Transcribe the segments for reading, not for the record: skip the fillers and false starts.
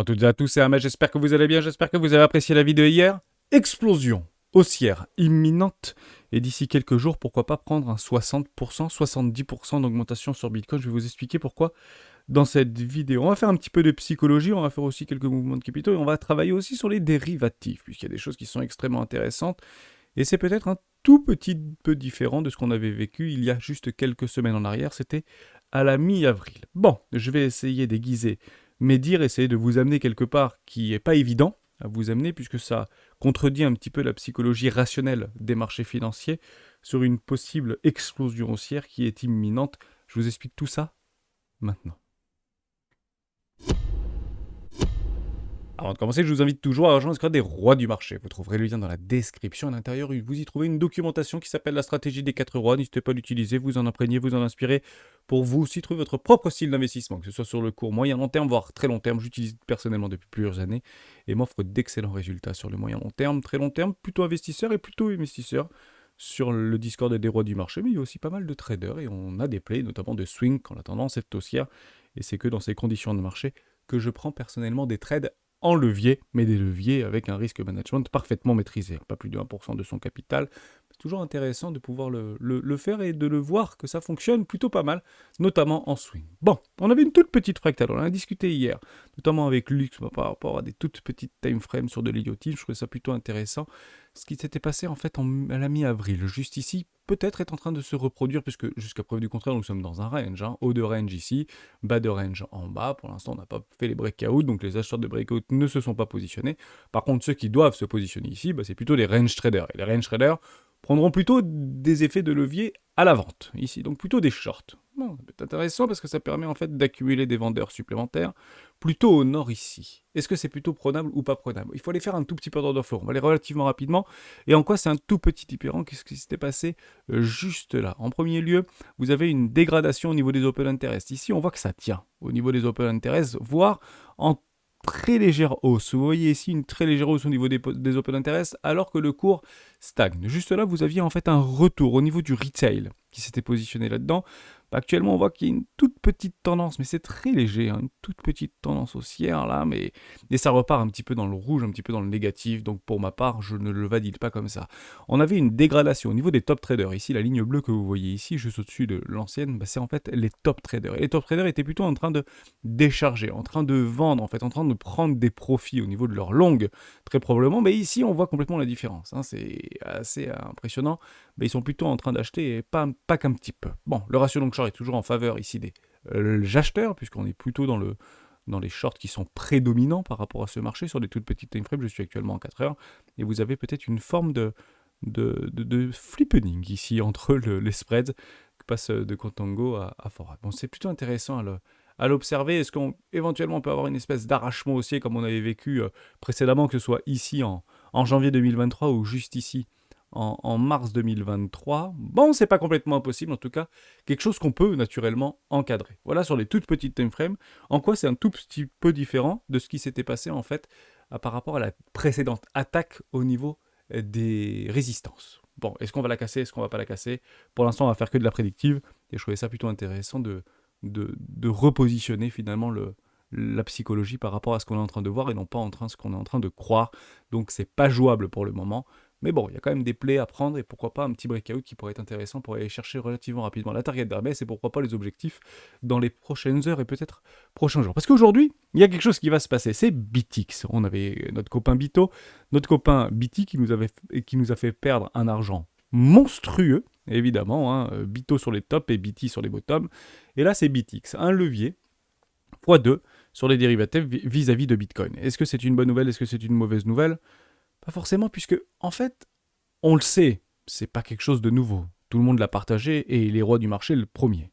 toutes et à tous, c'est Ahmed, j'espère que vous allez bien, j'espère que vous avez apprécié la vidéo hier. Explosion haussière imminente, et d'ici quelques jours, pourquoi pas prendre un 60%, 70% d'augmentation sur Bitcoin. Je vais vous expliquer pourquoi dans cette vidéo. On va faire un petit peu de psychologie, on va faire aussi quelques mouvements de capitaux, et on va travailler aussi sur les dérivatifs, puisqu'il y a des choses qui sont extrêmement intéressantes, et c'est peut-être un tout petit peu différent de ce qu'on avait vécu il y a juste quelques semaines en arrière, c'était à la mi-avril. Bon, je vais essayer d'aiguiser mes dires, essayer de vous amener quelque part qui n'est pas évident à vous amener, puisque ça contredit un petit peu la psychologie rationnelle des marchés financiers sur une possible explosion haussière qui est imminente. Je vous explique tout ça maintenant. Avant de commencer, je vous invite toujours à rejoindre le Discord des rois du marché. Vous trouverez le lien dans la description. À l'intérieur, vous y trouvez une documentation qui s'appelle la stratégie des 4 rois. N'hésitez pas à l'utiliser, vous en imprégner, vous en inspirer pour vous aussi trouver votre propre style d'investissement, que ce soit sur le court, moyen, long terme, voire très long terme. J'utilise personnellement depuis plusieurs années et m'offre d'excellents résultats sur le moyen long terme, très long terme, plutôt investisseur et plutôt investisseur sur le Discord des rois du marché. Mais il y a aussi pas mal de traders et on a des plays, notamment de swing quand la tendance est haussière. Et c'est que dans ces conditions de marché que je prends personnellement des trades en levier, mais des leviers avec un risque management parfaitement maîtrisé, pas plus de 1% de son capital. C'est toujours intéressant de pouvoir le faire et de le voir que ça fonctionne plutôt pas mal, notamment en swing. Bon, on avait une toute petite fractale, on en a discuté hier, notamment avec Lux par rapport à des toutes petites time frames sur de l'IoT, je trouvais ça plutôt intéressant. Ce qui s'était passé en fait à la mi-avril, juste ici, peut-être est en train de se reproduire, puisque jusqu'à preuve du contraire, nous sommes dans un range, haut de range ici, bas de range en bas. Pour l'instant, on n'a pas fait les breakouts, donc les acheteurs de breakout ne se sont pas positionnés. Par contre, ceux qui doivent se positionner ici, c'est plutôt les range traders. Et les range traders prendront plutôt des effets de levier à la vente, ici, donc plutôt des shorts. Bon, c'est intéressant parce que ça permet en fait d'accumuler des vendeurs supplémentaires, plutôt au nord ici. Est-ce que c'est plutôt prenable ou pas prenable? Il faut aller faire un tout petit peu d'order flow, on va aller relativement rapidement. Et en quoi c'est un tout petit différent? Qu'est-ce qui s'était passé juste là? En premier lieu, vous avez une dégradation au niveau des open interest. Ici, on voit que ça tient au niveau des open interest, voire en très légère hausse. Vous voyez ici une très légère hausse au niveau des open interest, alors que le cours stagne. Juste là, vous aviez en fait un retour au niveau du retail qui s'était positionné là-dedans. Actuellement, on voit qu'il y a une toute petite tendance, mais c'est très léger, une toute petite tendance haussière là, et ça repart un petit peu dans le rouge, un petit peu dans le négatif, donc pour ma part, je ne le valide pas comme ça. On avait une dégradation au niveau des top traders, ici la ligne bleue que vous voyez ici, juste au-dessus de l'ancienne, c'est en fait les top traders. Et les top traders étaient plutôt en train de décharger, en train de vendre, en fait, en train de prendre des profits au niveau de leur longue, très probablement, mais ici on voit complètement la différence, c'est assez impressionnant, mais ils sont plutôt en train d'acheter et pas qu'un petit peu. Bon, le ratio long short est toujours en faveur ici des acheteurs, puisqu'on est plutôt dans les shorts qui sont prédominants par rapport à ce marché. Sur des toutes petites time frames, je suis actuellement en 4 heures, et vous avez peut-être une forme de flippening ici entre les spreads qui passent de Contango à Fora. Bon, c'est plutôt intéressant à l'observer. Est-ce qu'on éventuellement peut avoir une espèce d'arrachement haussier comme on avait vécu précédemment, que ce soit ici en janvier 2023 ou juste ici en mars 2023. Bon, c'est pas complètement impossible, en tout cas, quelque chose qu'on peut naturellement encadrer. Voilà sur les toutes petites time frames, en quoi c'est un tout petit peu différent de ce qui s'était passé en fait par rapport à la précédente attaque au niveau des résistances. Bon, est-ce qu'on va la casser, est-ce qu'on va pas la casser? Pour l'instant, on va faire que de la prédictive, et je trouvais ça plutôt intéressant de repositionner finalement la psychologie par rapport à ce qu'on est en train de voir et non pas ce qu'on est en train de croire. Donc c'est pas jouable pour le moment. Mais bon, il y a quand même des plays à prendre et pourquoi pas un petit breakout qui pourrait être intéressant pour aller chercher relativement rapidement la target d'Hermès et pourquoi pas les objectifs dans les prochaines heures et peut-être prochains jours. Parce qu'aujourd'hui, il y a quelque chose qui va se passer, c'est BitX. On avait notre copain Bito, notre copain BT qui nous a fait perdre un argent monstrueux, évidemment, Bito sur les tops et BT sur les bottoms. Et là, c'est BitX, un levier x2 sur les dérivatifs vis-à-vis de Bitcoin. Est-ce que c'est une bonne nouvelle? Est-ce que c'est une mauvaise nouvelle? Pas forcément, puisque, en fait, on le sait, c'est pas quelque chose de nouveau. Tout le monde l'a partagé et les rois du marché le premier.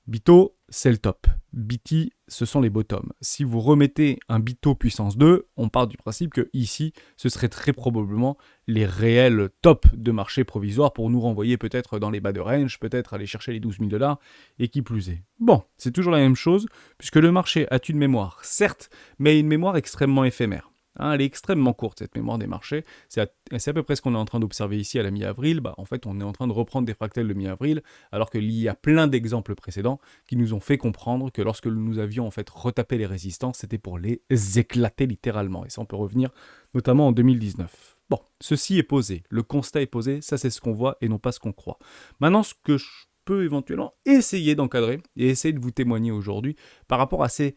Bito, c'est le top. BT, ce sont les bottoms. Si vous remettez un Bito puissance 2, on part du principe que ici, ce serait très probablement les réels tops de marché provisoire pour nous renvoyer peut-être dans les bas de range, peut-être aller chercher les 12 000 $, et qui plus est. Bon, c'est toujours la même chose, puisque le marché a une mémoire, certes, mais une mémoire extrêmement éphémère. Hein, elle est extrêmement courte, cette mémoire des marchés. C'est à peu près ce qu'on est en train d'observer ici à la mi-avril. En fait, on est en train de reprendre des fractales de mi-avril, alors qu'il y a plein d'exemples précédents qui nous ont fait comprendre que lorsque nous avions en fait retapé les résistances, c'était pour les éclater littéralement. Et ça, on peut revenir notamment en 2019. Bon, ceci est posé, le constat est posé, ça c'est ce qu'on voit et non pas ce qu'on croit. Maintenant, ce que je peux éventuellement essayer d'encadrer et essayer de vous témoigner aujourd'hui par rapport à ces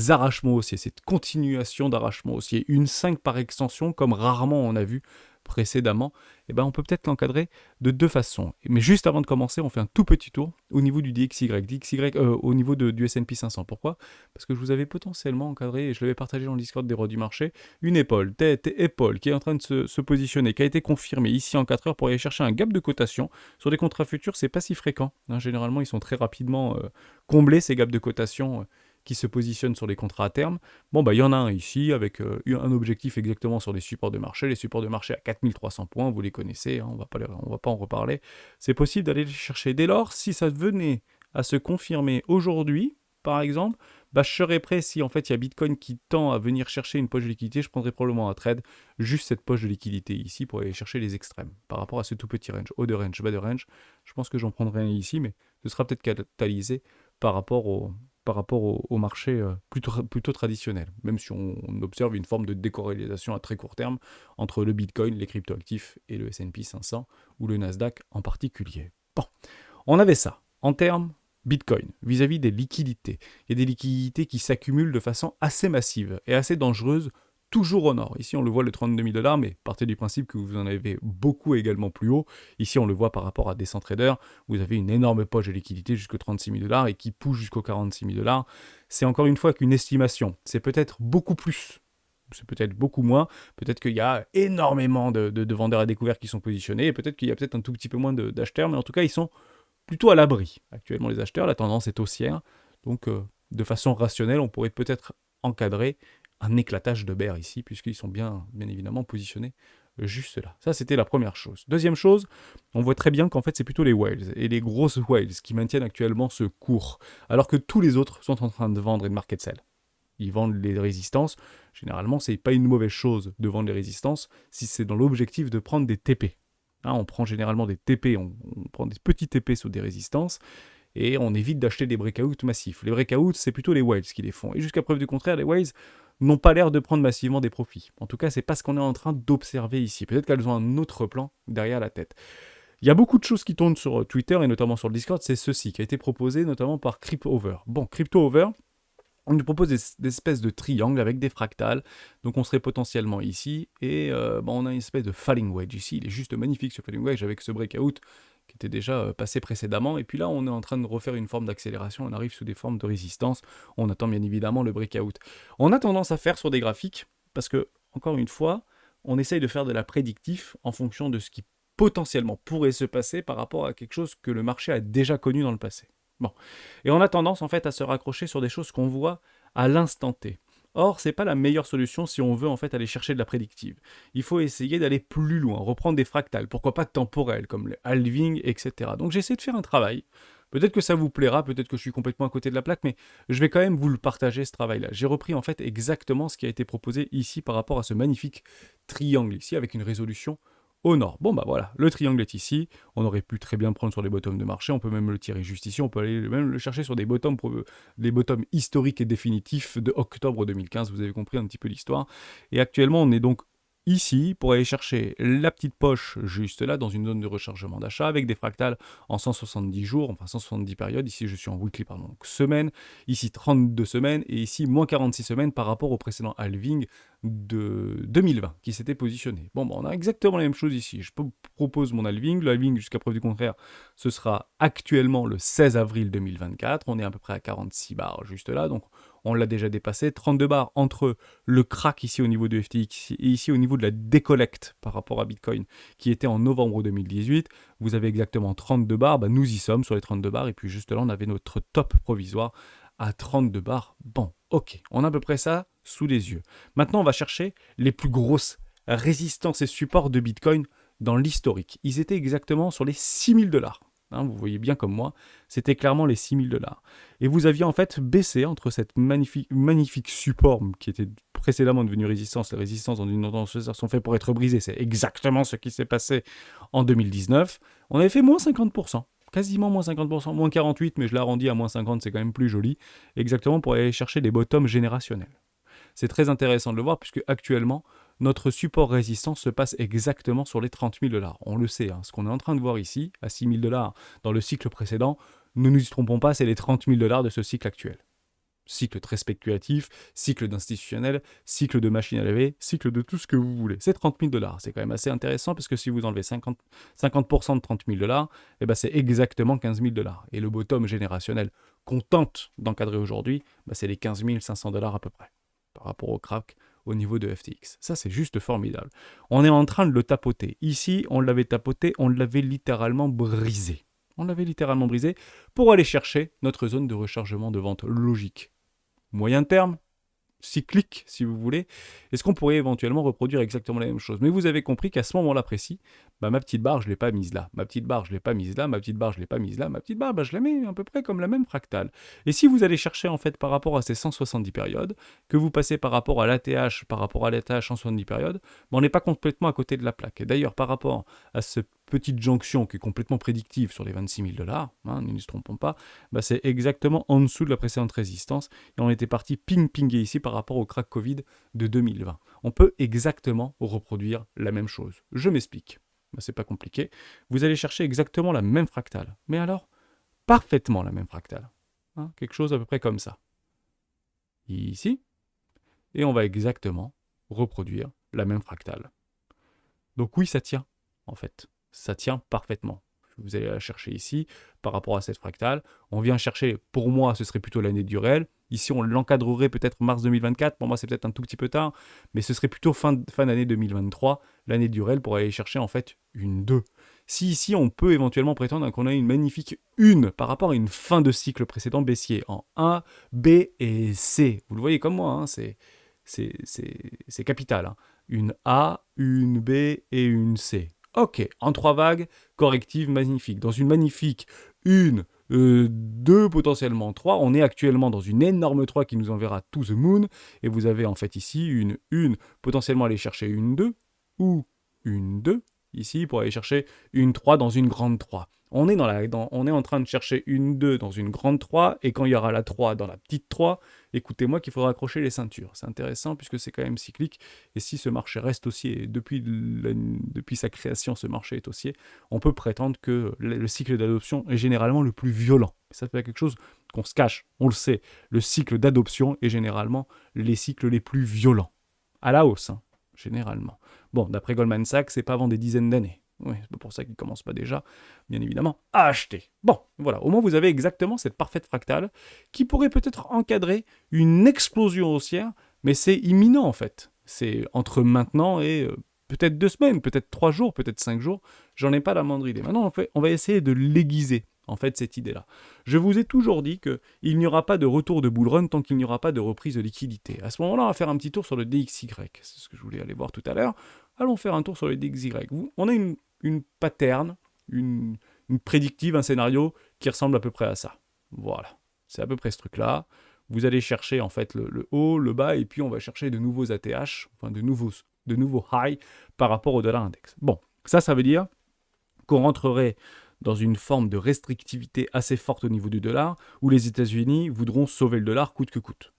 arrachements haussiers, cette continuation d'arrachements haussiers, une 5 par extension comme rarement on a vu précédemment, on peut peut-être l'encadrer de deux façons. Mais juste avant de commencer, on fait un tout petit tour au niveau du DXY, au niveau du S&P 500. Pourquoi ? Parce que je vous avais potentiellement encadré, et je l'avais partagé dans le Discord des rois du marché, une épaule, tête, épaule, qui est en train de se positionner, qui a été confirmée ici en 4 heures pour aller chercher un gap de cotation. Sur des contrats futurs, c'est pas si fréquent. Généralement, ils sont très rapidement comblés, ces gaps de cotation qui se positionnent sur les contrats à terme. Il y en a un ici avec un objectif exactement sur les supports de marché. Les supports de marché à 4300 points, vous les connaissez, on va pas en reparler. C'est possible d'aller les chercher. Dès lors, si ça venait à se confirmer aujourd'hui, par exemple, je serais prêt si en fait il y a Bitcoin qui tend à venir chercher une poche de liquidité, je prendrais probablement un trade, juste cette poche de liquidité ici pour aller chercher les extrêmes par rapport à ce tout petit range, haut de range, bas de range. Je pense que j'en prendrai un ici, mais ce sera peut-être catalysé par rapport au marché plutôt traditionnel, même si on observe une forme de décorrélation à très court terme entre le Bitcoin, les cryptoactifs et le S&P 500 ou le Nasdaq en particulier. Bon, on avait ça en termes Bitcoin vis-à-vis des liquidités. Il y a des liquidités qui s'accumulent de façon assez massive et assez dangereuse, toujours au nord. Ici, on le voit le 32 000 $, mais partez du principe que vous en avez beaucoup également plus haut. Ici, on le voit par rapport à des traders. Vous avez une énorme poche de liquidité jusqu'aux 36 000 $ et qui pousse jusqu'aux 46 000 $. C'est encore une fois qu'une estimation. C'est peut-être beaucoup plus. C'est peut-être beaucoup moins. Peut-être qu'il y a énormément de vendeurs à découvert qui sont positionnés. Et peut-être qu'il y a peut-être un tout petit peu moins d'acheteurs. Mais en tout cas, ils sont plutôt à l'abri. Actuellement, les acheteurs, la tendance est haussière. Donc, de façon rationnelle, on pourrait peut-être encadrer un éclatage de bear ici, puisqu'ils sont bien évidemment positionnés juste là. Ça, c'était la première chose. Deuxième chose, on voit très bien qu'en fait, c'est plutôt les whales et les grosses whales qui maintiennent actuellement ce cours, alors que tous les autres sont en train de vendre et de market sell. Ils vendent les résistances. Généralement, c'est pas une mauvaise chose de vendre les résistances si c'est dans l'objectif de prendre des TP. On prend généralement des TP, on prend des petits TP sur des résistances, et on évite d'acheter des breakouts massifs. Les breakouts, c'est plutôt les whales qui les font. Et jusqu'à preuve du contraire, les whales n'ont pas l'air de prendre massivement des profits. En tout cas, c'est pas ce qu'on est en train d'observer ici. Peut-être qu'elles ont un autre plan derrière la tête. Il y a beaucoup de choses qui tournent sur Twitter et notamment sur le Discord, c'est ceci qui a été proposé notamment par CryptoOver. Bon, CryptoOver, on nous propose des espèces de triangles avec des fractales. Donc on serait potentiellement ici. Et on a une espèce de falling wedge ici. Il est juste magnifique ce falling wedge avec ce breakout qui était déjà passé précédemment. Et puis là, on est en train de refaire une forme d'accélération. On arrive sous des formes de résistance. On attend bien évidemment le breakout. On a tendance à faire sur des graphiques parce que, encore une fois, on essaye de faire de la prédictif en fonction de ce qui potentiellement pourrait se passer par rapport à quelque chose que le marché a déjà connu dans le passé. Bon. Et on a tendance en fait à se raccrocher sur des choses qu'on voit à l'instant T. Or, c'est pas la meilleure solution si on veut en fait aller chercher de la prédictive. Il faut essayer d'aller plus loin, reprendre des fractales, pourquoi pas temporels, comme le halving, etc. Donc j'essaie de faire un travail. Peut-être que ça vous plaira, peut-être que je suis complètement à côté de la plaque, mais je vais quand même vous le partager ce travail-là. J'ai repris en fait exactement ce qui a été proposé ici par rapport à ce magnifique triangle ici avec une résolution au nord. Bon voilà, le triangle est ici, on aurait pu très bien le prendre sur les bottoms de marché, on peut même le tirer juste ici, on peut aller même le chercher sur des bottoms historiques et définitifs de octobre 2015, vous avez compris un petit peu l'histoire. Et actuellement on est donc ici pour aller chercher la petite poche juste là dans une zone de rechargement d'achat avec des fractales en 170 jours, enfin 170 périodes, ici je suis en weekly pardon, donc semaine, ici 32 semaines et ici moins 46 semaines par rapport au précédent halving de 2020 qui s'était positionné. On a exactement la même chose ici, je propose mon halving, le halving jusqu'à preuve du contraire ce sera actuellement le 16 avril 2024, on est à peu près à 46 bars juste là, donc on l'a déjà dépassé, 32 bars entre le crack ici au niveau de FTX et ici au niveau de la décollecte par rapport à Bitcoin qui était en novembre 2018. Vous avez exactement 32 bars, nous y sommes sur les 32 bars et puis juste là on avait notre top provisoire à 32 bars. Bon, ok, on a à peu près ça sous les yeux. Maintenant on va chercher les plus grosses résistances et supports de Bitcoin dans l'historique. Ils étaient exactement sur les 6 000 $. hein, vous voyez bien comme moi, c'était clairement les 6 000 $. Et vous aviez en fait baissé entre cette magnifique support qui était précédemment devenu résistance. Les résistances dans une tendance haussière sont faites pour être brisées. C'est exactement ce qui s'est passé en 2019. On avait fait moins 50%. Quasiment moins 50%, moins 48, mais je l'arrondis à moins 50, c'est quand même plus joli. Exactement pour aller chercher des bottoms générationnels. C'est très intéressant de le voir puisque actuellement, notre support résistance se passe exactement sur les 30 000 $. On le sait, hein, ce qu'on est en train de voir ici, à 6 000 $ dans le cycle précédent, ne nous y trompons pas, c'est les 30 000 $ de ce cycle actuel. Cycle très spéculatif, cycle d'institutionnel, cycle de machine à laver, cycle de tout ce que vous voulez. C'est 30 000 $. C'est quand même assez intéressant parce que si vous enlevez 50% de 30 000 $, eh ben c'est exactement 15 000 $. Et le bottom générationnel qu'on tente d'encadrer aujourd'hui, c'est les 15 500 $ à peu près, par rapport au crack au niveau de FTX. Ça, c'est juste formidable. On est en train de le tapoter. Ici, on l'avait tapoté, on l'avait littéralement brisé. On l'avait littéralement brisé pour aller chercher notre zone de rechargement de vente logique. Moyen terme, cyclique si vous voulez, est-ce qu'on pourrait éventuellement reproduire exactement la même chose? Mais vous avez compris qu'à ce moment-là précis, ma petite barre, je ne l'ai pas mise là, ma petite barre, je ne l'ai pas mise là, ma petite barre, je ne l'ai pas mise là, ma petite barre, je la mets à peu près comme la même fractale. Et si vous allez chercher en fait par rapport à ces 170 périodes, que vous passez par rapport à l'ATH, par rapport à l'ATH 170 périodes, on n'est pas complètement à côté de la plaque. Et d'ailleurs, par rapport à cette petite jonction qui est complètement prédictive sur les 26 000 $, ne nous trompons pas, c'est exactement en dessous de la précédente résistance. Et on était parti ping-pinguer ici par rapport au crack Covid de 2020. On peut exactement reproduire la même chose. Je m'explique. C'est pas compliqué. Vous allez chercher exactement la même fractale. Mais alors, parfaitement la même fractale. Quelque chose à peu près comme ça. Ici. Et on va exactement reproduire la même fractale. Donc oui, ça tient, en fait. Ça tient parfaitement. Vous allez la chercher ici, par rapport à cette fractale. On vient chercher, pour moi, ce serait plutôt l'année du réel. Ici, on l'encadrerait peut-être mars 2024. Pour moi, c'est peut-être un tout petit peu tard. Mais ce serait plutôt fin d'année 2023, l'année du réel, pour aller chercher en fait une 2. Si ici, on peut éventuellement prétendre qu'on a une magnifique 1 par rapport à une fin de cycle précédent baissier en A, B et C. Vous le voyez comme moi, hein, c'est capital. Hein. Une A, une B et une C. Ok, en 3 vagues, corrective magnifique. Dans une magnifique 1, 2, potentiellement 3, on est actuellement dans une énorme 3 qui nous enverra to the moon, et vous avez en fait ici une 1, potentiellement aller chercher une 2, ou une 2, ici, pour aller chercher une 3 dans une grande 3. On est en train de chercher une 2 dans une grande 3, et quand il y aura la 3 dans la petite 3, écoutez-moi qu'il faudra accrocher les ceintures. C'est intéressant puisque c'est quand même cyclique, et si ce marché reste haussier, et depuis sa création ce marché est haussier, on peut prétendre que le cycle d'adoption est généralement le plus violent. Ça fait quelque chose qu'on se cache, on le sait. Le cycle d'adoption est généralement les cycles les plus violents. À la hausse, hein, généralement. Bon, d'après Goldman Sachs, c'est pas avant des dizaines d'années. Oui, c'est pour ça qu'ils ne commencent pas déjà, bien évidemment, à acheter. Bon, voilà, au moins vous avez exactement cette parfaite fractale qui pourrait peut-être encadrer une explosion haussière, mais c'est imminent en fait. C'est entre maintenant et peut-être 2 semaines, peut-être 3 jours, peut-être 5 jours, j'en ai pas la moindre idée. Maintenant, en fait, on va essayer de l'aiguiser, en fait, cette idée-là. Je vous ai toujours dit qu'il n'y aura pas de retour de bull run tant qu'il n'y aura pas de reprise de liquidité. À ce moment-là, on va faire un petit tour sur le DXY. C'est ce que je voulais aller voir tout à l'heure. Allons faire un tour sur le DXY. On a une pattern, une prédictive, un scénario qui ressemble à peu près à ça. Voilà, c'est à peu près ce truc-là. Vous allez chercher en fait le haut, le bas, et puis on va chercher de nouveaux ATH, enfin de nouveaux high par rapport au dollar index. Bon, ça veut dire qu'on rentrerait dans une forme de restrictivité assez forte au niveau du dollar, où les États-Unis voudront sauver le dollar coûte que coûte.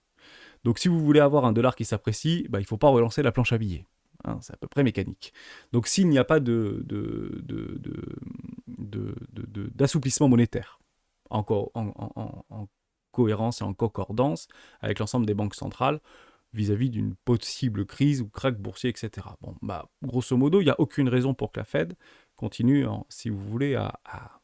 Donc si vous voulez avoir un dollar qui s'apprécie, il ne faut pas relancer la planche à billets. Hein, c'est à peu près mécanique. Donc s'il n'y a pas d'assouplissement monétaire en cohérence et en concordance avec l'ensemble des banques centrales vis-à-vis d'une possible crise ou crack boursier, etc. Bon, grosso modo, il n'y a aucune raison pour que la Fed continue, si vous voulez, à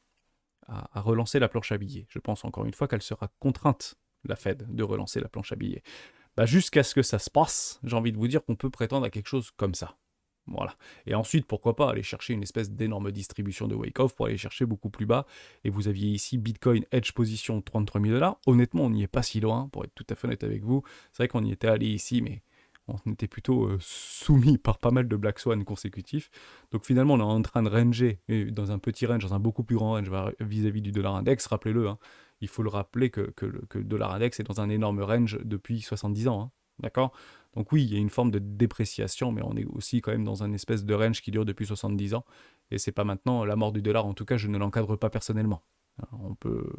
relancer la planche à billets. Je pense encore une fois qu'elle sera contrainte, la Fed, de relancer la planche à billets. Jusqu'à ce que ça se passe, j'ai envie de vous dire qu'on peut prétendre à quelque chose comme ça. Voilà. Et ensuite, pourquoi pas aller chercher une espèce d'énorme distribution de wake-off pour aller chercher beaucoup plus bas. Et vous aviez ici Bitcoin Edge position 33 000 $. Honnêtement, on n'y est pas si loin, pour être tout à fait honnête avec vous. C'est vrai qu'on y était allé ici, mais On était plutôt soumis par pas mal de Black Swan consécutifs. Donc finalement, on est en train de ranger, et dans un petit range, dans un beaucoup plus grand range vis-à-vis du dollar index. Rappelez-le, hein, il faut le rappeler que le dollar index est dans un énorme range depuis 70 ans. Hein, d'accord. Donc oui, il y a une forme de dépréciation, mais on est aussi quand même dans un espèce de range qui dure depuis 70 ans. Et c'est pas maintenant la mort du dollar, en tout cas, je ne l'encadre pas personnellement. On peut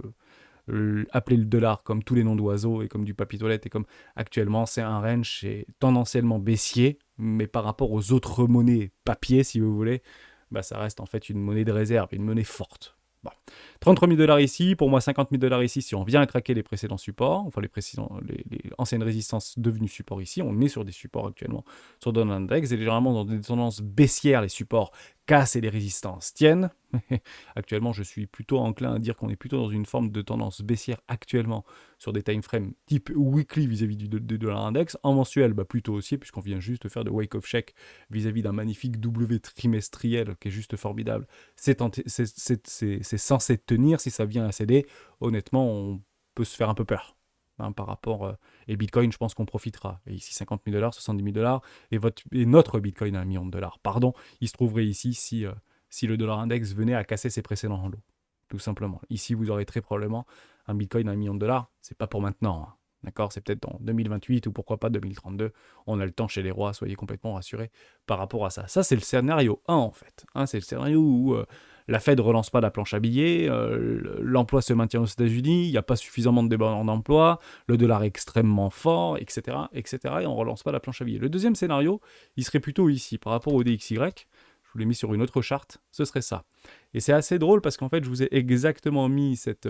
appeler le dollar comme tous les noms d'oiseaux et comme du papier toilette et comme actuellement c'est un range c'est tendanciellement baissier, mais par rapport aux autres monnaies papier si vous voulez, bah ça reste en fait une monnaie de réserve, une monnaie forte. Bon. 33 000 dollars ici, pour moi 50 000 dollars ici si on vient à craquer les précédents supports, enfin les anciennes résistances devenues supports ici, on est sur des supports actuellement sur Dollar Index et généralement dans des tendances baissières, les supports cassent et les résistances tiennent. Actuellement, je suis plutôt enclin à dire qu'on est plutôt dans une forme de tendance baissière actuellement sur des time frames type weekly vis-à-vis du dollar index. En mensuel, bah plutôt aussi, puisqu'on vient juste de faire de wake-off check vis-à-vis d'un magnifique W trimestriel qui est juste formidable. C'est censé tenir. Si ça vient à céder, honnêtement, on peut se faire un peu peur. Hein, par rapport et Bitcoin, je pense qu'on profitera. Et ici, 50 000 dollars, 70 000 dollars, et notre Bitcoin à 1 million de dollars, pardon, il se trouverait ici si le dollar index venait à casser ses précédents lots. Tout simplement. Ici, vous aurez très probablement un Bitcoin à 1 million de dollars. C'est pas pour maintenant. Hein. D'accord. C'est peut-être en 2028 ou pourquoi pas 2032. On a le temps chez les rois. Soyez complètement rassurés par rapport à ça. Ça, c'est le scénario 1 en fait. Hein, c'est le scénario où la Fed ne relance pas la planche à billets, l'emploi se maintient aux États-Unis, il n'y a pas suffisamment de débordements d'emploi, le dollar est extrêmement fort, etc., etc., et on ne relance pas la planche à billets. Le deuxième scénario, il serait plutôt ici, par rapport au DXY, je vous l'ai mis sur une autre charte, ce serait ça. Et c'est assez drôle parce qu'en fait, je vous ai exactement mis cette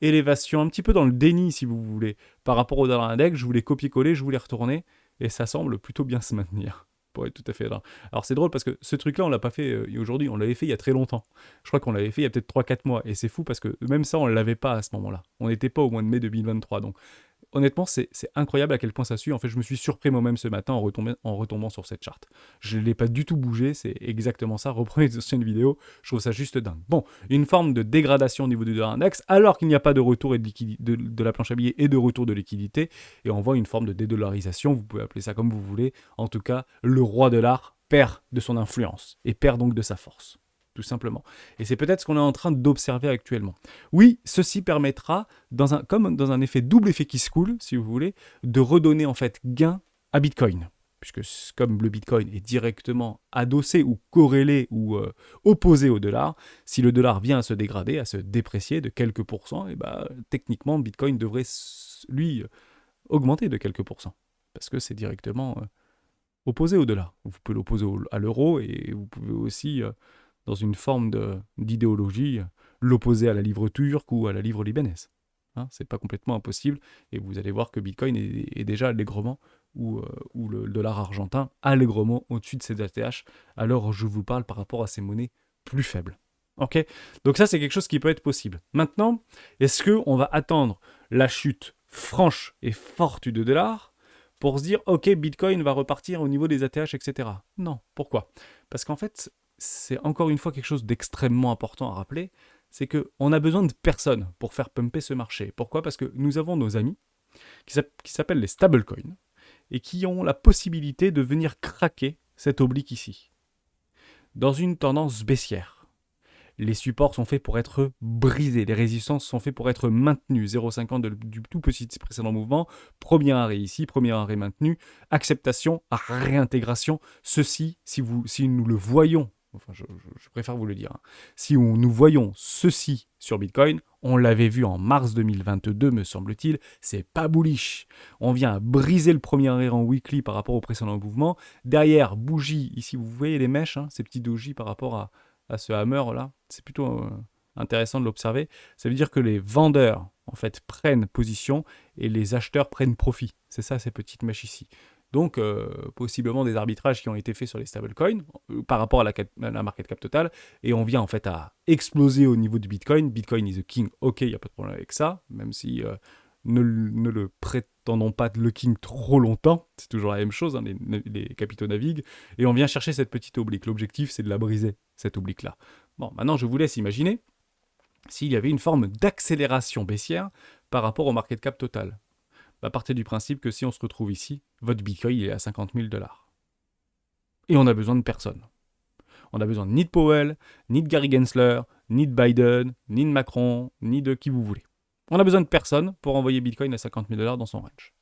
élévation, un petit peu dans le déni, si vous voulez, par rapport au dollar index, je voulais copier-coller, je voulais retourner, et ça semble plutôt bien se maintenir. Pour être tout à fait là. Alors c'est drôle parce que ce truc-là, on l'a pas fait aujourd'hui, on l'avait fait il y a très longtemps. Je crois qu'on l'avait fait il y a peut-être 3-4 mois. Et c'est fou parce que même ça, on ne l'avait pas à ce moment-là. On n'était pas au mois de mai 2023. Donc honnêtement, c'est incroyable à quel point ça suit. En fait, je me suis surpris moi-même ce matin en retombant sur cette charte. Je ne l'ai pas du tout bougé, c'est exactement ça. Reprenez les anciennes vidéos, je trouve ça juste dingue. Bon, une forme de dégradation au niveau du dollar index, alors qu'il n'y a pas de retour et de la planche à billets et de retour de liquidité. Et on voit une forme de dédollarisation, vous pouvez appeler ça comme vous voulez. En tout cas, le roi de l'art perd de son influence et perd donc de sa force. Tout simplement. Et c'est peut-être ce qu'on est en train d'observer actuellement. Oui, ceci permettra, comme dans un effet double effet qui se coule, si vous voulez, de redonner en fait gain à Bitcoin. Puisque comme le Bitcoin est directement adossé ou corrélé ou opposé au dollar, si le dollar vient à se dégrader, à se déprécier de quelques pourcents, et bah, techniquement, Bitcoin devrait, lui, augmenter de quelques pourcents. Parce que c'est directement opposé au dollar. Vous pouvez l'opposer à l'euro et vous pouvez aussi dans une forme d'idéologie, l'opposer à la livre turque ou à la livre libanaise. Hein, c'est pas complètement impossible, et vous allez voir que Bitcoin est déjà allègrement, ou le dollar argentin, allègrement au-dessus de ses ATH, alors je vous parle par rapport à ces monnaies plus faibles. Ok. Donc ça, c'est quelque chose qui peut être possible. Maintenant, est-ce qu'on va attendre la chute franche et forte du dollar pour se dire, ok, Bitcoin va repartir au niveau des ATH, etc. Non. Pourquoi ? Parce qu'en fait, c'est encore une fois quelque chose d'extrêmement important à rappeler, c'est qu'on a besoin de personne pour faire pumper ce marché. Pourquoi ? Parce que nous avons nos amis qui s'appellent les stablecoins et qui ont la possibilité de venir craquer cet oblique ici, dans une tendance baissière. Les supports sont faits pour être brisés, les résistances sont faits pour être maintenues. 0,50 du tout petit précédent mouvement, premier arrêt ici, premier arrêt maintenu, acceptation, réintégration. Ceci, si nous le voyons, enfin je préfère vous le dire, hein, si nous voyons ceci sur Bitcoin, on l'avait vu en mars 2022 me semble-t-il, c'est pas bullish. On vient briser le premier arrêt en weekly par rapport au précédent mouvement. Derrière, bougie, ici vous voyez les mèches, hein, ces petits dojis par rapport à ce hammer là, c'est plutôt intéressant de l'observer. Ça veut dire que les vendeurs en fait prennent position et les acheteurs prennent profit. C'est ça ces petites mèches ici. Donc possiblement des arbitrages qui ont été faits sur les stablecoins par rapport à la market cap totale, et on vient en fait à exploser au niveau du Bitcoin. Bitcoin is the king, ok, il n'y a pas de problème avec ça, même si ne le prétendons pas le king trop longtemps, c'est toujours la même chose, hein, les capitaux naviguent, et on vient chercher cette petite oblique. L'objectif, c'est de la briser, cette oblique-là. Bon, maintenant, je vous laisse imaginer s'il y avait une forme d'accélération baissière par rapport au market cap total. bah, partez du principe que si on se retrouve ici, votre Bitcoin il est à 50 000 $. Et on a besoin de personne. On a besoin ni de Powell, ni de Gary Gensler, ni de Biden, ni de Macron, ni de qui vous voulez. On a besoin de personne pour envoyer Bitcoin à 50 000 $ dans son range.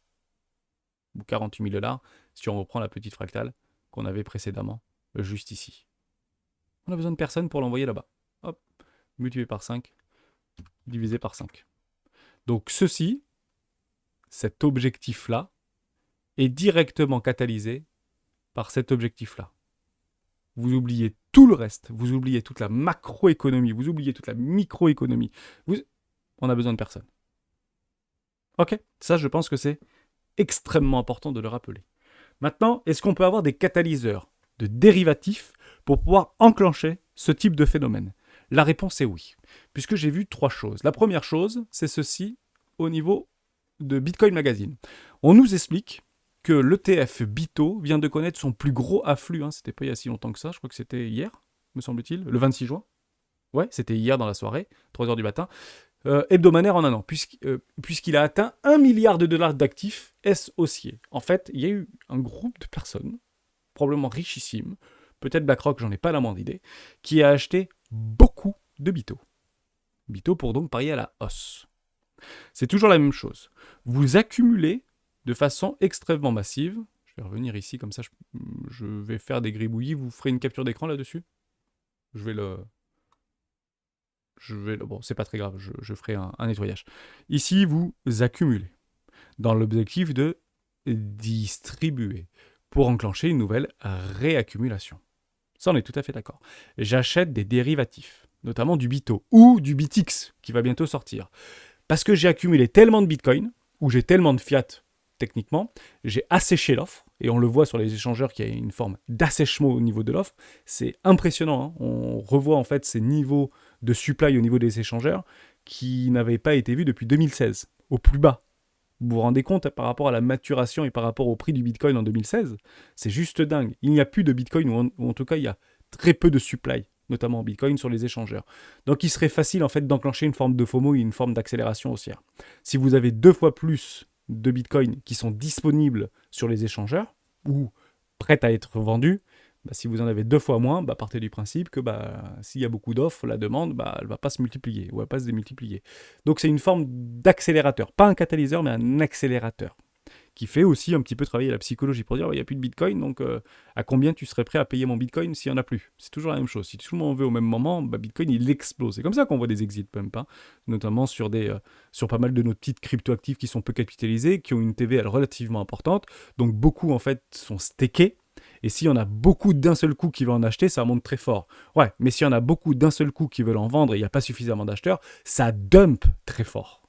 Ou 48 000 $ si on reprend la petite fractale qu'on avait précédemment, juste ici. On a besoin de personne pour l'envoyer là-bas. Hop, multiplié par 5, divisé par 5. Donc ceci, cet objectif-là, est directement catalysé par cet objectif-là. Vous oubliez tout le reste, vous oubliez toute la macroéconomie, vous oubliez toute la microéconomie. On a besoin de personne. Ok, ça je pense que c'est extrêmement important de le rappeler. Maintenant, est-ce qu'on peut avoir des catalyseurs de dérivatifs pour pouvoir enclencher ce type de phénomène? La réponse est oui, puisque j'ai vu 3 choses. La première chose, c'est ceci au niveau de Bitcoin Magazine. On nous explique que l'ETF BITO vient de connaître son plus gros afflux. C'était pas il y a si longtemps que ça, je crois que c'était hier, me semble-t-il, le 26 juin. Ouais, c'était hier dans la soirée, 3h du matin. Hebdomadaire en un an, puisqu'il a atteint 1 milliard de dollars d'actifs haussiers. En fait, il y a eu un groupe de personnes, probablement richissimes, peut-être BlackRock, j'en ai pas la moindre idée, qui a acheté beaucoup de BITO. BITO pour donc parier à la hausse. C'est toujours la même chose. Vous accumulez de façon extrêmement massive. Je vais revenir ici, comme ça je vais faire des gribouillis. Vous ferez une capture d'écran là-dessus. Bon, c'est pas très grave, je ferai un nettoyage. Ici, vous accumulez dans l'objectif de distribuer pour enclencher une nouvelle réaccumulation. Ça, on est tout à fait d'accord. J'achète des dérivatifs, notamment du BITO ou du BITX qui va bientôt sortir. Parce que j'ai accumulé tellement de Bitcoin, ou j'ai tellement de fiat, techniquement, j'ai asséché l'offre, et on le voit sur les échangeurs qu'il y a une forme d'assèchement au niveau de l'offre. C'est impressionnant, hein. On revoit en fait ces niveaux de supply au niveau des échangeurs qui n'avaient pas été vus depuis 2016, au plus bas. Vous vous rendez compte par rapport à la maturation et par rapport au prix du Bitcoin en 2016? C'est juste dingue. Il n'y a plus de Bitcoin, ou en tout cas il y a très peu de supply, notamment en Bitcoin, sur les échangeurs. Donc il serait facile en fait d'enclencher une forme de FOMO et une forme d'accélération haussière. Si vous avez 2 fois plus de Bitcoin qui sont disponibles sur les échangeurs, ou prêts à être vendus, si vous en avez 2 fois moins, partez du principe que s'il y a beaucoup d'offres, la demande, elle ne va pas se multiplier, ou elle va pas se démultiplier. Donc c'est une forme d'accélérateur, pas un catalyseur, mais un accélérateur, qui fait aussi un petit peu travailler la psychologie pour dire il n'y a plus de Bitcoin, donc à combien tu serais prêt à payer mon Bitcoin s'il n'y en a plus? C'est toujours la même chose. Si tout le monde veut au même moment, Bitcoin il explose. C'est comme ça qu'on voit des exit pumps, notamment sur pas mal de nos petites cryptoactifs qui sont peu capitalisés, qui ont une TVL relativement importante, donc beaucoup en fait sont stakés. Et s'il y en a beaucoup d'un seul coup qui veulent en acheter, ça monte très fort. Ouais, mais s'il y en a beaucoup d'un seul coup qui veulent en vendre et il n'y a pas suffisamment d'acheteurs, ça dump très fort.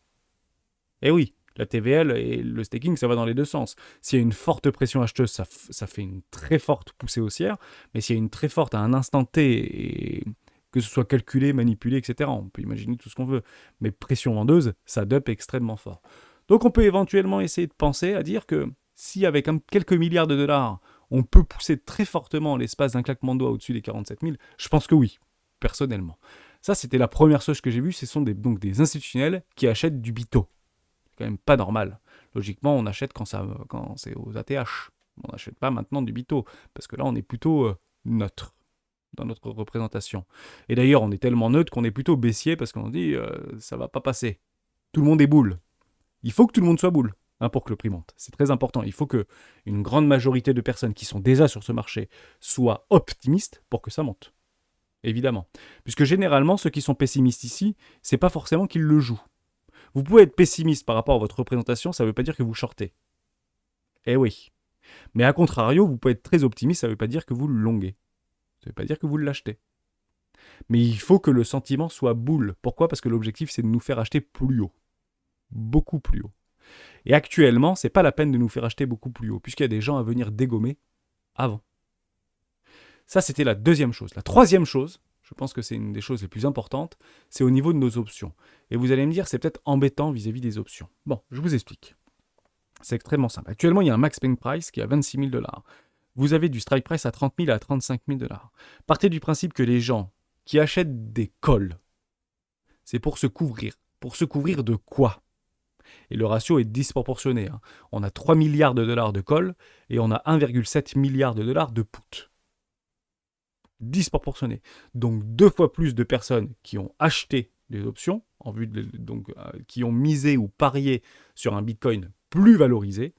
Et oui, la TVL et le staking, ça va dans les deux sens. S'il y a une forte pression acheteuse, ça fait une très forte poussée haussière. Mais s'il y a une très forte à un instant T, et que ce soit calculé, manipulé, etc., on peut imaginer tout ce qu'on veut. Mais pression vendeuse, ça dump extrêmement fort. Donc on peut éventuellement essayer de penser à dire que si avec quelques milliards de dollars, on peut pousser très fortement l'espace d'un claquement de doigts au-dessus des 47 000, je pense que oui, personnellement. Ça, c'était la première chose que j'ai vue, ce sont donc des institutionnels qui achètent du BITO. C'est quand même pas normal. Logiquement, on achète quand c'est aux ATH. On n'achète pas maintenant du BITO, parce que là, on est plutôt neutre dans notre représentation. Et d'ailleurs, on est tellement neutre qu'on est plutôt baissier, parce qu'on dit ça va pas passer. Tout le monde est boule. Il faut que tout le monde soit boule pour que le prix monte. C'est très important. Il faut qu'une grande majorité de personnes qui sont déjà sur ce marché soient optimistes pour que ça monte. Évidemment. Puisque généralement, ceux qui sont pessimistes ici, c'est pas forcément qu'ils le jouent. Vous pouvez être pessimiste par rapport à votre représentation, ça ne veut pas dire que vous shortez. Eh oui. Mais à contrario, vous pouvez être très optimiste, ça ne veut pas dire que vous le longuez. Ça ne veut pas dire que vous l'achetez. Mais il faut que le sentiment soit boule. Pourquoi? Parce que l'objectif, c'est de nous faire acheter plus haut. Beaucoup plus haut. Et actuellement, c'est pas la peine de nous faire acheter beaucoup plus haut, puisqu'il y a des gens à venir dégommer avant. Ça, c'était la deuxième chose. La troisième chose, je pense que c'est une des choses les plus importantes, c'est au niveau de nos options. Et vous allez me dire, c'est peut-être embêtant vis-à-vis des options. Bon, je vous explique. C'est extrêmement simple. Actuellement, il y a un max paying price qui est à 26 000 $. Vous avez du strike price à 30 000 à 35 000 $. Partez du principe que les gens qui achètent des calls, c'est pour se couvrir. Pour se couvrir de quoi? Et le ratio est disproportionné, hein. On a 3 milliards de dollars de call et on a 1,7 milliard de dollars de put. Disproportionné. Donc 2 fois plus de personnes qui ont acheté des options, qui ont misé ou parié sur un Bitcoin plus valorisé,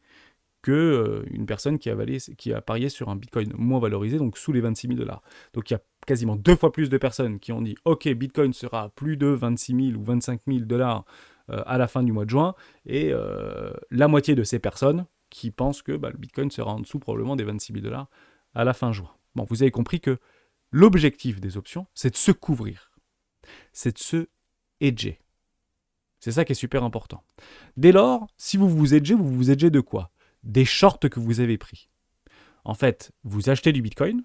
que une personne qui a parié sur un Bitcoin moins valorisé, donc sous les 26 000 dollars. Donc il y a quasiment 2 fois plus de personnes qui ont dit « Ok, Bitcoin sera à plus de 26 000 ou 25 000 dollars à la fin du mois de juin », et la moitié de ces personnes qui pensent que le Bitcoin sera en dessous probablement des 26 000 dollars à la fin juin. Bon, vous avez compris que l'objectif des options, c'est de se couvrir, c'est de se hedger. C'est ça qui est super important. Dès lors, si vous vous hedgez de quoi ? Des shorts que vous avez pris. En fait, vous achetez du Bitcoin,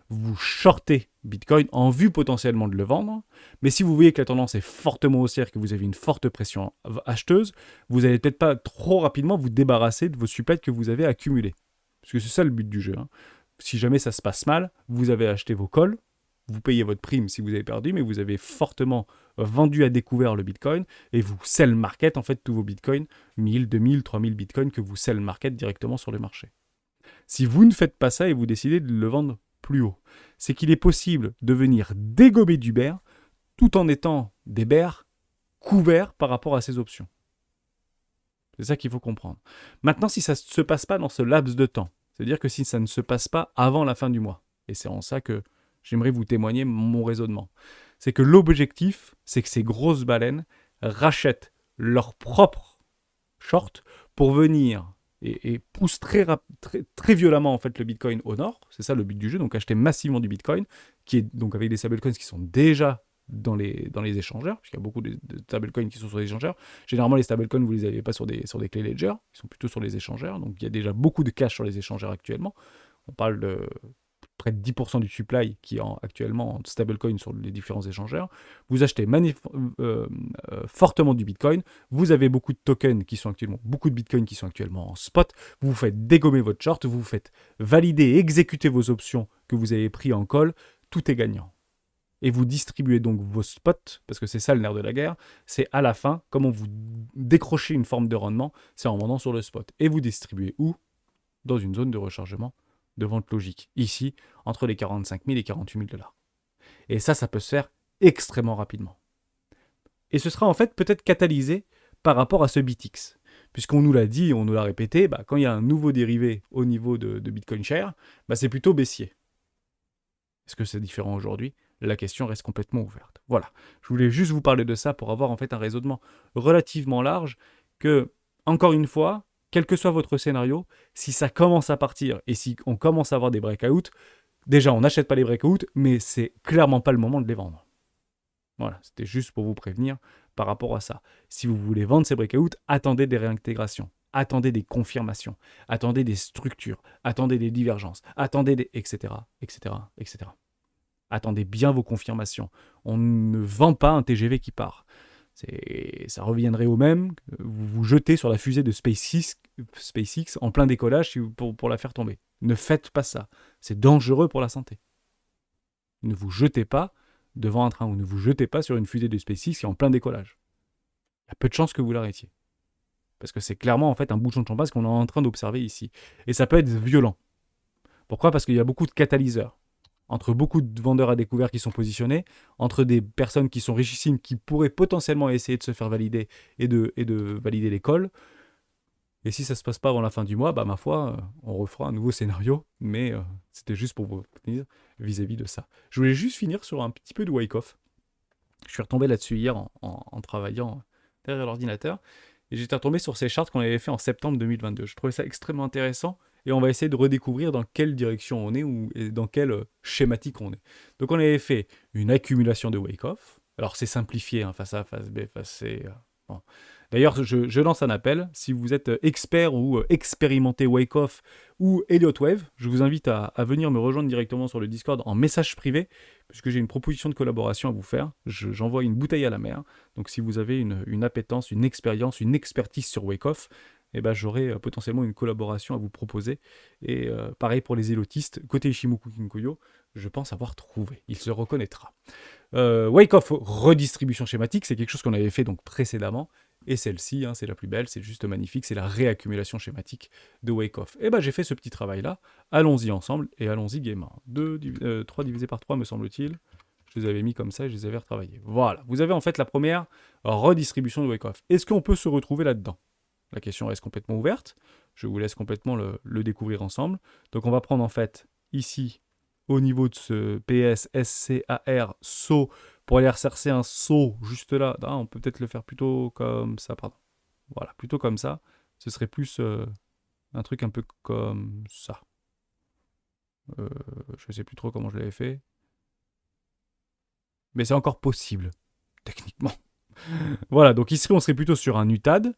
vous shortez Bitcoin en vue potentiellement de le vendre, mais si vous voyez que la tendance est fortement haussière, que vous avez une forte pression acheteuse, vous n'allez peut-être pas trop rapidement vous débarrasser de vos supplettes que vous avez accumulées. Parce que c'est ça le but du jeu, hein. Si jamais ça se passe mal, vous avez acheté vos calls, vous payez votre prime si vous avez perdu, mais vous avez fortement vendu à découvert le Bitcoin et vous sell market en fait tous vos Bitcoins, 1000, 2000, 3000 Bitcoins que vous sell market directement sur le marché. Si vous ne faites pas ça et vous décidez de le vendre plus haut, c'est qu'il est possible de venir dégommer du bear tout en étant des bears couverts par rapport à ces options. C'est ça qu'il faut comprendre. Maintenant, si ça ne se passe pas dans ce laps de temps, c'est-à-dire que si ça ne se passe pas avant la fin du mois, et c'est en ça que j'aimerais vous témoigner mon raisonnement, c'est que l'objectif, c'est que ces grosses baleines rachètent leur propre short pour venir et poussent très violemment en fait le Bitcoin au nord. C'est ça le but du jeu, donc acheter massivement du Bitcoin, qui est donc avec des stablecoins qui sont déjà dans les échangeurs, puisqu'il y a beaucoup de stablecoins qui sont sur les échangeurs. Généralement, les stablecoins, vous ne les avez pas sur des clés Ledger, ils sont plutôt sur les échangeurs. Donc, il y a déjà beaucoup de cash sur les échangeurs actuellement. On parle de près de 10% du supply qui est actuellement en stablecoin sur les différents échangeurs. Vous achetez fortement du Bitcoin. Vous avez beaucoup de tokens beaucoup de Bitcoin qui sont actuellement en spot. Vous faites dégommer votre short, vous faites valider et exécuter vos options que vous avez pris en call. Tout est gagnant. Et vous distribuez donc vos spots, parce que c'est ça le nerf de la guerre, c'est à la fin, comment vous décrochez une forme de rendement, c'est en vendant sur le spot. Et vous distribuez où ? Dans une zone de rechargement de vente logique. Ici, entre les 45 000 et 48 000 dollars. Et ça peut se faire extrêmement rapidement. Et ce sera en fait peut-être catalysé par rapport à ce BitX. Puisqu'on nous l'a dit, on nous l'a répété, quand il y a un nouveau dérivé au niveau de Bitcoin Share, c'est plutôt baissier. Est-ce que c'est différent aujourd'hui ? La question reste complètement ouverte. Voilà, je voulais juste vous parler de ça pour avoir en fait un raisonnement relativement large que, encore une fois, quel que soit votre scénario, si ça commence à partir et si on commence à avoir des breakouts, déjà on n'achète pas les breakouts, mais c'est clairement pas le moment de les vendre. Voilà, c'était juste pour vous prévenir par rapport à ça. Si vous voulez vendre ces breakouts, attendez des réintégrations, attendez des confirmations, attendez des structures, attendez des divergences, attendez des... etc., etc., etc. Attendez bien vos confirmations. On ne vend pas un TGV qui part. Ça reviendrait au même, vous vous jetez sur la fusée de SpaceX en plein décollage pour la faire tomber. Ne faites pas ça. C'est dangereux pour la santé. Ne vous jetez pas devant un train ou ne vous jetez pas sur une fusée de SpaceX qui est en plein décollage. Il y a peu de chances que vous l'arrêtiez. Parce que c'est clairement en fait un bouchon de champagne qu'on est en train d'observer ici. Et ça peut être violent. Pourquoi ? Parce qu'il y a beaucoup de catalyseurs. Entre beaucoup de vendeurs à découvert qui sont positionnés, entre des personnes qui sont richissimes, qui pourraient potentiellement essayer de se faire valider et de valider les calls. Et si ça ne se passe pas avant la fin du mois, ma foi, on refera un nouveau scénario, mais c'était juste pour vous dire vis-à-vis de ça. Je voulais juste finir sur un petit peu de Wyckoff. Je suis retombé là-dessus hier en travaillant derrière l'ordinateur, et j'étais retombé sur ces charts qu'on avait fait en septembre 2022. Je trouvais ça extrêmement intéressant, et on va essayer de redécouvrir dans quelle direction on est et dans quelle schématique on est. Donc on avait fait une accumulation de Wyckoff. Alors c'est simplifié, face A, face B, face C. Bon. D'ailleurs, je lance un appel. Si vous êtes expert ou expérimenté Wyckoff ou Elliott Wave, je vous invite à venir me rejoindre directement sur le Discord en message privé, puisque j'ai une proposition de collaboration à vous faire. J'envoie une bouteille à la mer. Donc si vous avez une appétence, une expérience, une expertise sur Wyckoff, j'aurai potentiellement une collaboration à vous proposer. Et pareil pour les élotistes, côté Ishimoku Kinkoyo, je pense avoir trouvé. Il se reconnaîtra. Wyckoff redistribution schématique, c'est quelque chose qu'on avait fait donc précédemment. Et celle-ci, hein, c'est la plus belle, c'est juste magnifique, c'est la réaccumulation schématique de Wyckoff. Et ben j'ai fait ce petit travail-là, allons-y ensemble, et allons-y gaiement. 3 divisé par 3 me semble-t-il. Je les avais mis comme ça et je les avais retravaillés. Voilà, vous avez en fait la première redistribution de Wyckoff. Est-ce qu'on peut se retrouver là-dedans? La question reste complètement ouverte. Je vous laisse complètement le découvrir ensemble. Donc on va prendre en fait ici, au niveau de ce PS, SCAR, saut, pour aller rechercher un saut juste là. Ah, on peut peut-être le faire plutôt comme ça, pardon. Voilà, plutôt comme ça. Ce serait plus un truc un peu comme ça. Je ne sais plus trop comment je l'avais fait. Mais c'est encore possible, techniquement. Voilà, donc ici on serait plutôt sur un UTAD,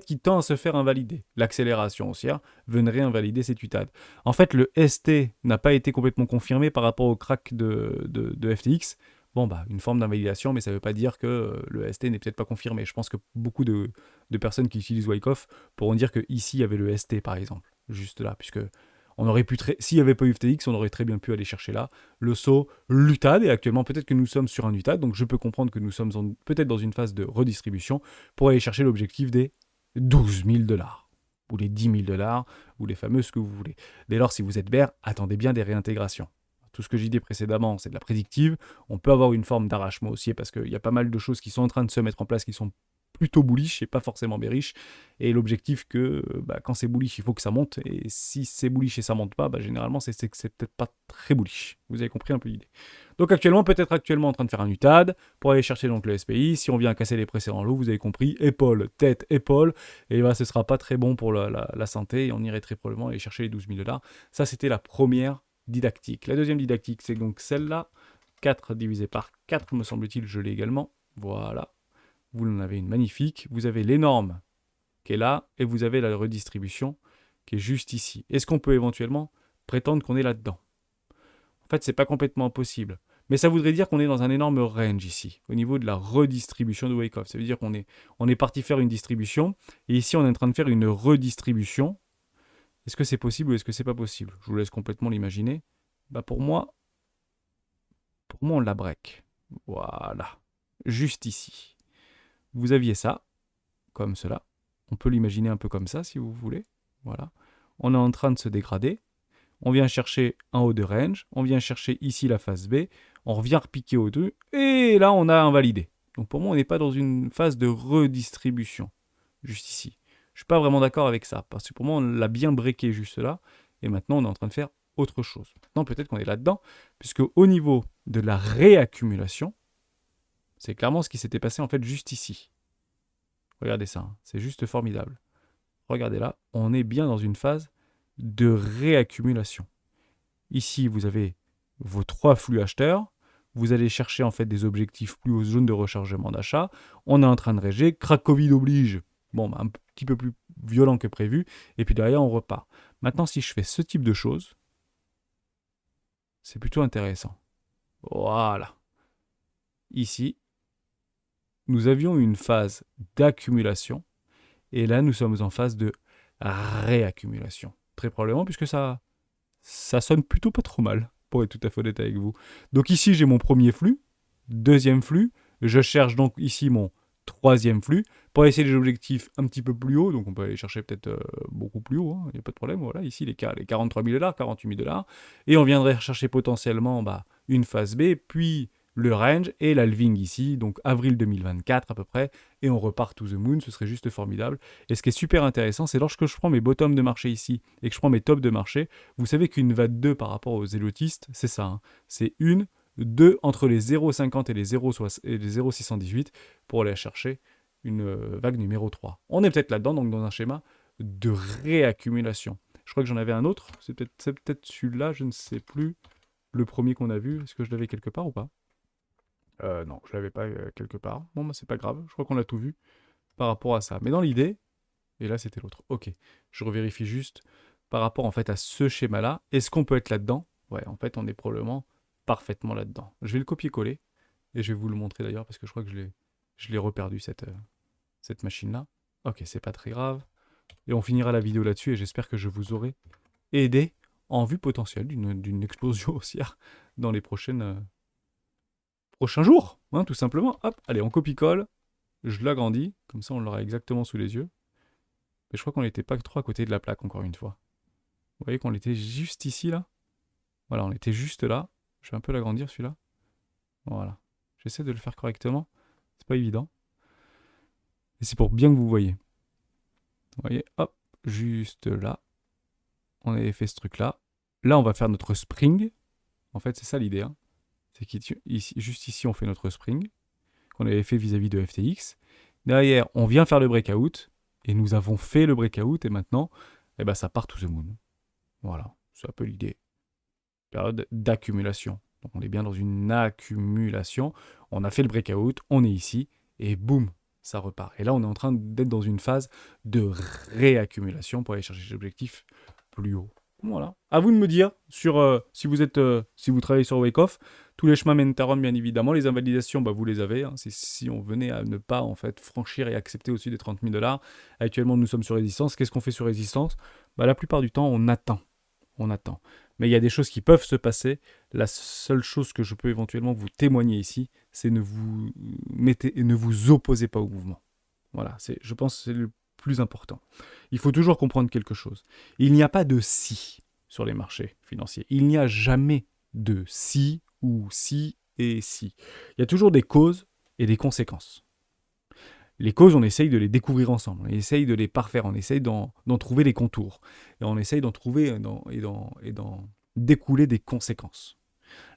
qui tend à se faire invalider. L'accélération haussière viendrait invalider cet UTAD. En fait, le ST n'a pas été complètement confirmé par rapport au crack de FTX. Bon, bah, une forme d'invalidation, mais ça ne veut pas dire que le ST n'est peut-être pas confirmé. Je pense que beaucoup de personnes qui utilisent Wyckoff pourront dire qu'ici, il y avait le ST, par exemple, juste là, puisque on aurait pu s'il n'y avait pas eu FTX, on aurait très bien pu aller chercher là le saut, l'UTAD, et actuellement peut-être que nous sommes sur un UTAD, donc je peux comprendre que nous sommes peut-être dans une phase de redistribution pour aller chercher l'objectif des 12 000 $, ou les 10 000 $, ou les fameux ce que vous voulez. Dès lors, si vous êtes bear, attendez bien des réintégrations. Tout ce que j'ai dit précédemment, c'est de la prédictive. On peut avoir une forme d'arrachement haussier parce qu'il y a pas mal de choses qui sont en train de se mettre en place qui sont plutôt bullish et pas forcément bearish. Et l'objectif que quand c'est bullish, il faut que ça monte. Et si c'est bullish et ça monte pas, généralement, c'est que c'est peut-être pas très bullish. Vous avez compris un peu l'idée. Donc actuellement, peut-être actuellement en train de faire un UTAD pour aller chercher donc le SPI. Si on vient casser les précédents lots, vous avez compris, épaule, tête, épaule. Et ce sera pas très bon pour la santé. Et on irait très probablement aller chercher les 12 000 $. Ça, c'était la première didactique. La deuxième didactique, c'est donc celle-là. 4 divisé par 4, me semble-t-il, je l'ai également. Voilà. Vous en avez une magnifique. Vous avez l'énorme qui est là et vous avez la redistribution qui est juste ici. Est-ce qu'on peut éventuellement prétendre qu'on est là-dedans? En fait, c'est pas complètement impossible. Mais ça voudrait dire qu'on est dans un énorme range ici, au niveau de la redistribution de Wyckoff. Ça veut dire qu'on est parti faire une distribution et ici on est en train de faire une redistribution. Est-ce que c'est possible ou est-ce que c'est pas possible? Je vous laisse complètement l'imaginer. Pour moi, on la break. Voilà. Juste ici. Vous aviez ça, comme cela. On peut l'imaginer un peu comme ça, si vous voulez. Voilà. On est en train de se dégrader. On vient chercher un haut de range. On vient chercher ici la phase B. On revient repiquer au 2. Et là, on a invalidé. Donc pour moi, on n'est pas dans une phase de redistribution. Juste ici. Je ne suis pas vraiment d'accord avec ça. Parce que pour moi, on l'a bien breaké juste là. Et maintenant, on est en train de faire autre chose. Maintenant, peut-être qu'on est là-dedans. Puisque au niveau de la réaccumulation, c'est clairement ce qui s'était passé en fait juste ici. Regardez ça, hein. C'est juste formidable. Regardez là, on est bien dans une phase de réaccumulation. Ici, vous avez vos 3 flux acheteurs. Vous allez chercher en fait des objectifs plus aux zones de rechargement d'achat. On est en train de réger. Crack Covid oblige. Bon, un petit peu plus violent que prévu. Et puis derrière, on repart. Maintenant, si je fais ce type de choses, c'est plutôt intéressant. Voilà. Ici, nous avions une phase d'accumulation. Et là, nous sommes en phase de réaccumulation. Très probablement, puisque ça sonne plutôt pas trop mal, pour être tout à fait honnête avec vous. Donc ici, j'ai mon premier flux, deuxième flux. Je cherche donc ici mon troisième flux pour essayer des objectifs un petit peu plus hauts. Donc on peut aller chercher peut-être beaucoup plus haut, il n'y a pas de problème. Voilà, ici les 43 000 $, 48 000 $. Et on viendrait rechercher potentiellement une phase B, puis le range et l'halving ici, donc avril 2024 à peu près, et on repart to the moon, ce serait juste formidable. Et ce qui est super intéressant, c'est lorsque je prends mes bottoms de marché ici et que je prends mes tops de marché, vous savez qu'une vague 2 par rapport aux zélotistes, c'est ça, hein. C'est une, deux entre les 0,50 et les 0,618 pour aller chercher une vague numéro 3. On est peut-être là-dedans, donc dans un schéma de réaccumulation. Je crois que j'en avais un autre, c'est peut-être celui-là, je ne sais plus, le premier qu'on a vu, est-ce que je l'avais quelque part ou pas? Non, je l'avais pas quelque part. Bon, c'est pas grave, je crois qu'on a tout vu par rapport à ça. Mais dans l'idée, et là c'était l'autre. Ok, je revérifie juste par rapport en fait à ce schéma-là. Est-ce qu'on peut être là-dedans? Ouais, en fait, on est probablement parfaitement là-dedans. Je vais le copier-coller et je vais vous le montrer d'ailleurs parce que je crois que je l'ai reperdu cette machine-là. Ok, c'est pas très grave. Et on finira la vidéo là-dessus et j'espère que je vous aurai aidé en vue potentielle d'une explosion haussière dans les prochains jours, hein, tout simplement. Hop, allez, on copie-colle. je l'agrandis, comme ça on l'aura exactement sous les yeux. Mais je crois qu'on n'était pas trop à côté de la plaque, encore une fois. Vous voyez qu'on était juste ici, là. Voilà, on était juste là. Je vais un peu l'agrandir, celui-là. Voilà. J'essaie de le faire correctement. C'est pas évident. Et c'est pour bien que vous voyez. Vous voyez, hop, juste là. On avait fait ce truc-là. Là, on va faire notre spring. En fait, c'est ça l'idée. Hein. C'est qu'ici, juste ici, on fait notre spring. Qu'on avait fait vis-à-vis de FTX. Derrière, on vient faire le breakout. Et nous avons fait le breakout. Et maintenant, eh ben, ça part to the moon. Voilà, c'est un peu l'idée. Période d'accumulation. Donc on est bien dans une accumulation. On a fait le breakout, on est ici, et boum, ça repart. Et là, on est en train d'être dans une phase de réaccumulation pour aller chercher des objectifs plus hauts. Voilà. À vous de me dire sur si vous travaillez sur Wake-Off, tous les chemins mènent à Rome, bien évidemment. Les invalidations, bah, vous les avez. Hein. C'est si on venait à ne pas en fait franchir et accepter au-dessus des 30 000 $. Actuellement, nous sommes sur résistance. Qu'est-ce qu'on fait sur résistance? Bah, la plupart du temps, on attend. On attend. Mais il y a des choses qui peuvent se passer. La seule chose que je peux éventuellement vous témoigner ici, c'est ne vous mettez et ne vous opposez pas au mouvement. Voilà, je pense que c'est le plus important. Il faut toujours comprendre quelque chose. Il n'y a pas de si sur les marchés financiers. Il n'y a jamais de si ou si et si. Il y a toujours des causes et des conséquences. Les causes, on essaye de les découvrir ensemble, on essaye de les parfaire, on essaye d'en trouver les contours, et on essaye d'en trouver et d'en découler des conséquences.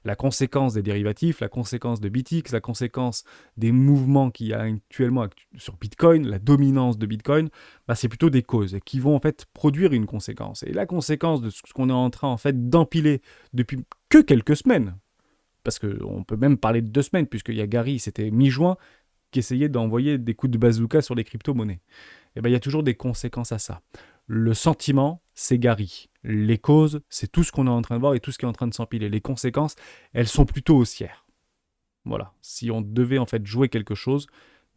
La conséquence des dérivatifs, la conséquence de BitX, la conséquence des mouvements qu'il y a actuellement sur Bitcoin, la dominance de Bitcoin, bah c'est plutôt des causes qui vont en fait produire une conséquence. Et la conséquence de ce qu'on est en train en fait d'empiler depuis que quelques semaines, parce qu'on peut même parler de 2 semaines, puisqu'il y a Gary, c'était mi-juin, qui essayait d'envoyer des coups de bazooka sur les crypto-monnaies. Et ben, il y a toujours des conséquences à ça. Le sentiment, c'est Gary. Les causes, c'est tout ce qu'on est en train de voir et tout ce qui est en train de s'empiler. Les conséquences, elles sont plutôt haussières. Voilà. Si on devait en fait jouer quelque chose,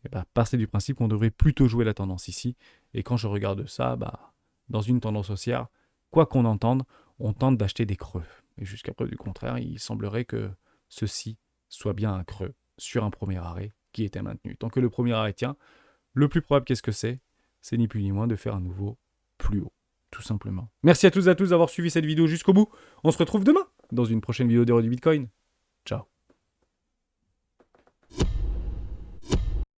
et ben, partir du principe qu'on devrait plutôt jouer la tendance ici. Et quand je regarde ça, bah, dans une tendance haussière, quoi qu'on entende, on tente d'acheter des creux. Et jusqu'à preuve du contraire, il semblerait que ceci soit bien un creux sur un premier arrêt qui était maintenu. Tant que le premier arrêt tient, le plus probable, qu'est-ce que c'est? C'est ni plus ni moins de faire un nouveau plus haut, tout simplement. Merci à tous et à tous d'avoir suivi cette vidéo jusqu'au bout. On se retrouve demain dans une prochaine vidéo d'Héros du Bitcoin.